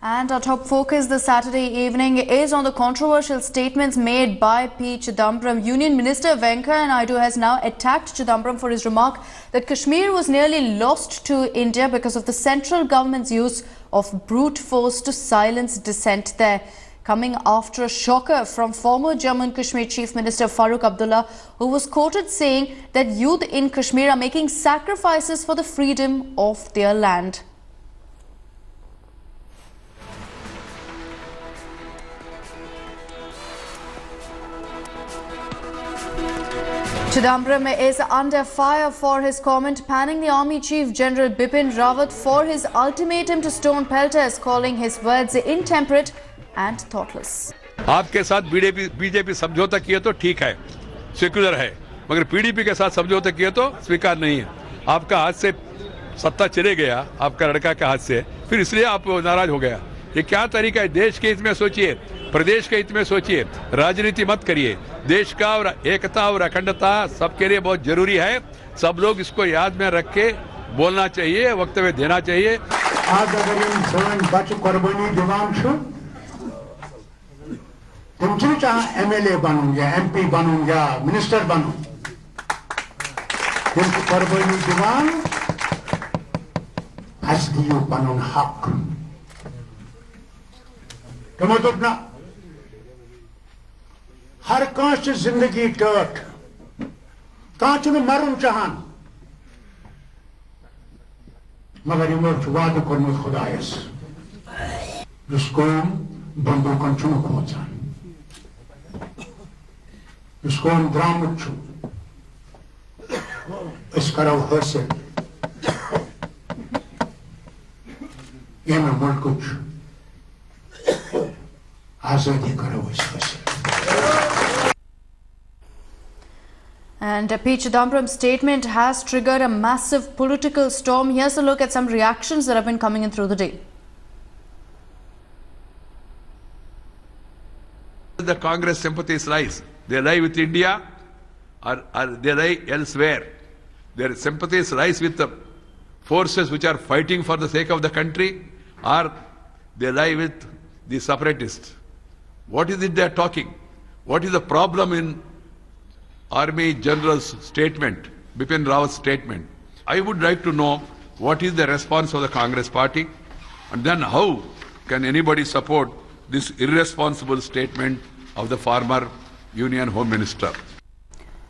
And our top focus this Saturday evening is on the controversial statements made by P. Chidambaram. Union Minister Venkaiah Naidu has now attacked Chidambaram for his remark that Kashmir was nearly lost to India because of the central government's use of brute force to silence dissent there. Coming after a shocker from former Jammu and Kashmir Chief Minister Farooq Abdullah, who was quoted saying that youth in Kashmir are making sacrifices for the freedom of their land. Chidambaram is under fire for his comment, panning the Army Chief General Bipin Rawat for his ultimatum to stone pelters, calling his words intemperate and thoughtless. आपके साथ BJP समझौता किए तो ठीक है, secular है, मगर PDP के साथ समझौता किए तो स्वीकार नहीं है। आपका हाथ से सत्ता चले गया, आपका लड़का के हाथ से, फिर इसलिए आप नाराज हो गया। ये क्या तरीका है? देश के हित में सोचिए, प्रदेश के हित में सोचिए, राजनीति मत करिए। देश का और एकता और अखंडता सबके लिए बहुत जरूरी है। सब लोग इसको याद में रख के बोलना चाहिए, वक्तव्य देना चाहिए। आज अगर इन सोन बच कुर्बानी दीवान छो, तुम जो चाहे एमएलए बनूं या एमपी बनूं या मिनिस्टर बनूं, तुम कुर्बानी दीवान हस्तियों बनूं हक। तुम तो अपना हर कांच जिंदगी टर्ट कांच में मरुन चाहन मगर इमो वाद करने खुदायस जिसको बंदूकन चुन पहुंचान जिसको हम ड्राम चु इस करो हर्षिल ये में मुल्क आजादी करो इस Harsil. And P. Chidambaram's statement has triggered a massive political storm. Here's a look at some reactions that have been coming in through the day. The Congress sympathies lies. They lie with India or they lie elsewhere. Their sympathies lies with the forces which are fighting for the sake of the country, or they lie with the separatists. What is it they are talking? What is the problem in Army General's statement, Bipin Rawat's statement? I would like to know what is the response of the Congress party, and then how can anybody support this irresponsible statement of the former Union Home Minister?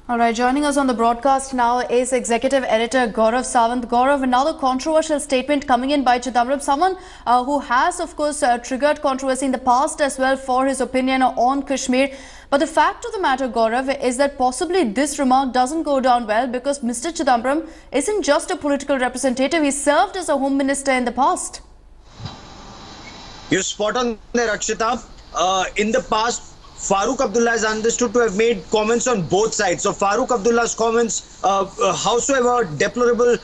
All right, joining us on the broadcast now is Executive Editor Gaurav Sawant. Gaurav, another controversial statement coming in by Chidambaram, someone who has, of course, triggered controversy in the past as well for his opinion on Kashmir. But the fact of the matter, Gaurav, is that possibly this remark doesn't go down well because Mr. Chidambaram isn't just a political representative. He served as a Home Minister in the past. You're spot on there, Akshita. In the past, Farooq Abdullah is understood to have made comments on both sides. So Farooq Abdullah's comments, howsoever deplorable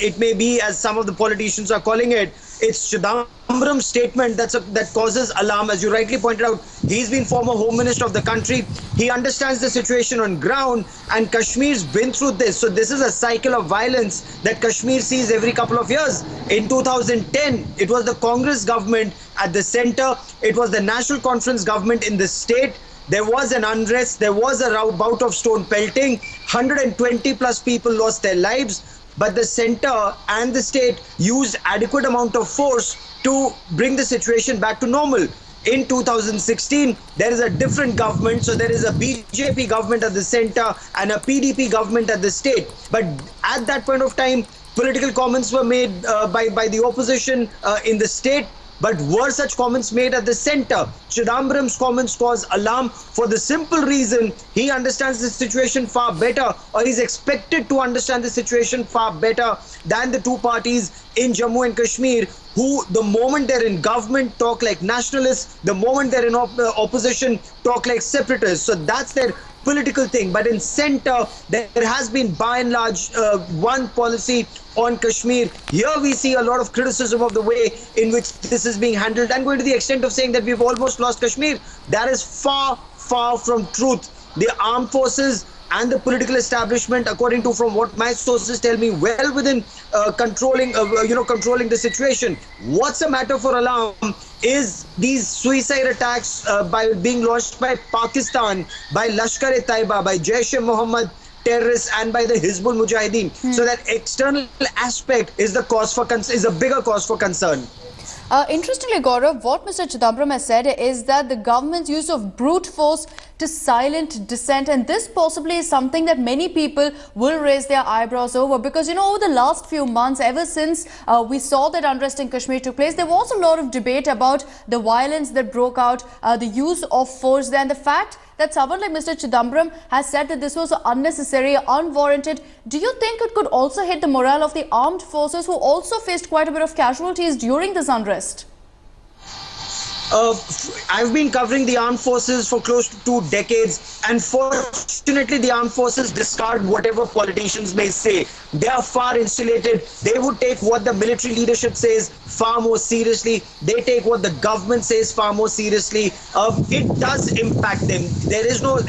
it may be, as some of the politicians are calling it, it's Chidambaram's statement that causes alarm. As you rightly pointed out, he's been former Home Minister of the country. He understands the situation on ground, and Kashmir's been through this. So this is a cycle of violence that Kashmir sees every couple of years. In 2010, it was the Congress government at the center. It was the National Conference government in the state. There was an unrest. There was a bout of stone pelting. 120 plus people lost their lives. But the center and the state used adequate amount of force to bring the situation back to normal. In 2016, there is a different government. So there is a BJP government at the center and a PDP government at the state. But at that point of time, political comments were made by the opposition in the state. But were such comments made at the center? Chidambaram's comments cause alarm for the simple reason he understands the situation far better, or he's expected to understand the situation far better than the two parties in Jammu and Kashmir, who the moment they're in government talk like nationalists, the moment they're in opposition talk like separatists. So that's their political thing. But in center, there has been by and large one policy on Kashmir. Here we see a lot of criticism of the way in which this is being handled, and going to the extent of saying that we've almost lost Kashmir. That is far, far from truth. The armed forces and the political establishment, according to from what my sources tell me, well within controlling the situation. What's a matter for alarm is these suicide attacks by being launched by Pakistan, by Lashkar-e-Taiba, by Jaish-e-Mohammed terrorists, and by the Hizbul Mujahideen. So that external aspect is the cause for is a bigger cause for concern. Interestingly, Gaurav, what Mr. Chidambaram has said is that the government's use of brute force to silent dissent, and this possibly is something that many people will raise their eyebrows over, because, you know, over the last few months, ever since we saw that unrest in Kashmir took place, there was a lot of debate about the violence that broke out, the use of force there, and the fact that someone like Mr. Chidambaram has said that this was unnecessary, unwarranted. Do you think it could also hit the morale of the armed forces, who also faced quite a bit of casualties during this unrest? I've been covering the armed forces for close to 2 decades, and fortunately the armed forces discard whatever politicians may say. They are far insulated. They would take what the military leadership says far more seriously. They take what the government says far more seriously. It does impact them. There's no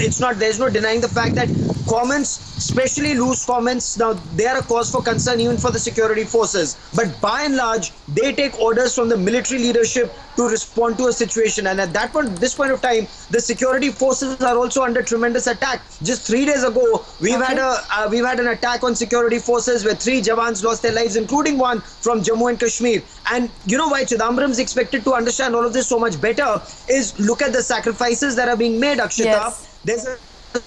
denying the fact that comments, especially loose comments, now they are a cause for concern even for the security forces. But by and large, they take orders from the military leadership to respond to a situation, and at this point of time, the security forces are also under tremendous attack. Just 3 days ago, we've had an attack on security forces where 3 Jawans lost their lives, including one from Jammu and Kashmir. And you know why Chidambaram is expected to understand all of this so much better is look at the sacrifices that are being made, Akshita. Yes. There's a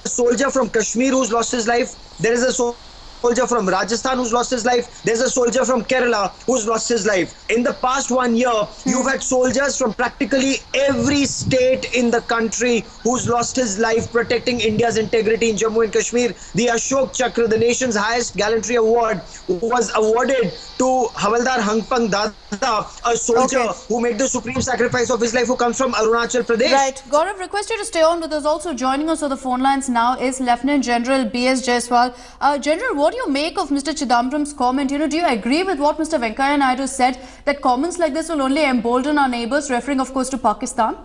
soldier from Kashmir who's lost his life. There is a soldier from Rajasthan who's lost his life. There's a soldier from Kerala who's lost his life. In the past 1 year, you've had soldiers from practically every state in the country who's lost his life protecting India's integrity in Jammu and Kashmir. The Ashok Chakra, the nation's highest gallantry award, was awarded to Havaldar Hangpang Dada, a soldier who made the supreme sacrifice of his life, who comes from Arunachal Pradesh. Right. Gaurav, request you to stay on with us. Also joining us on the phone lines now is Lieutenant General B.S. Jaiswal. General, what do you make of Mr. Chidambaram's comment? You know, do you agree with what Mr. Venkaiah Naidu said, that comments like this will only embolden our neighbours, referring of course to Pakistan?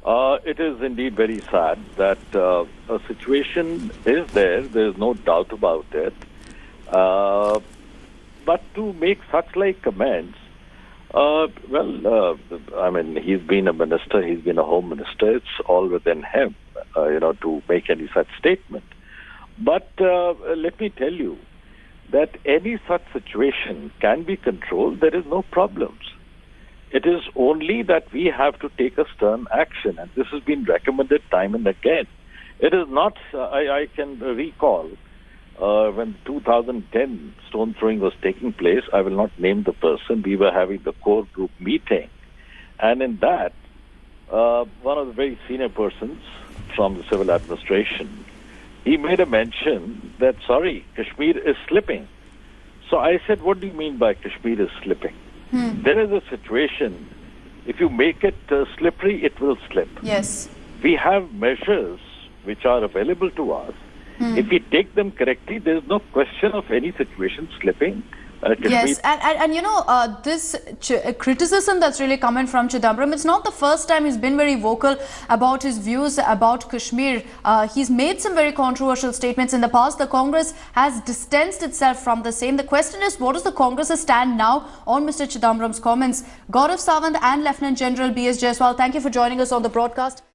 It is indeed very sad that a situation is there. There is no doubt about it. But to make such like comments, I mean, he's been a minister, he's been a home minister. It's all within him, to make any such statement. But let me tell you that any such situation can be controlled. There is no problems. It is only that we have to take a stern action, and this has been recommended time and again. It is not, I can recall when 2010 stone throwing was taking place. I will not name the person. We were having the core group meeting, and in that, one of the very senior persons from the civil administration, he made a mention that, sorry, Kashmir is slipping. So I said, what do you mean by Kashmir is slipping? There is a situation, if you make it slippery, it will slip. Yes. We have measures which are available to us. If we take them correctly, there is no question of any situation slipping. Yes, and you know, this criticism that's really coming from Chidambaram, it's not the first time he's been very vocal about his views about Kashmir. He's made some very controversial statements in the past. The Congress has distanced itself from the same. The question is, what is the Congress's stand now on Mr. Chidambaram's comments? Gaurav Sawant and Lieutenant General B.S. Jaiswal, thank you for joining us on the broadcast.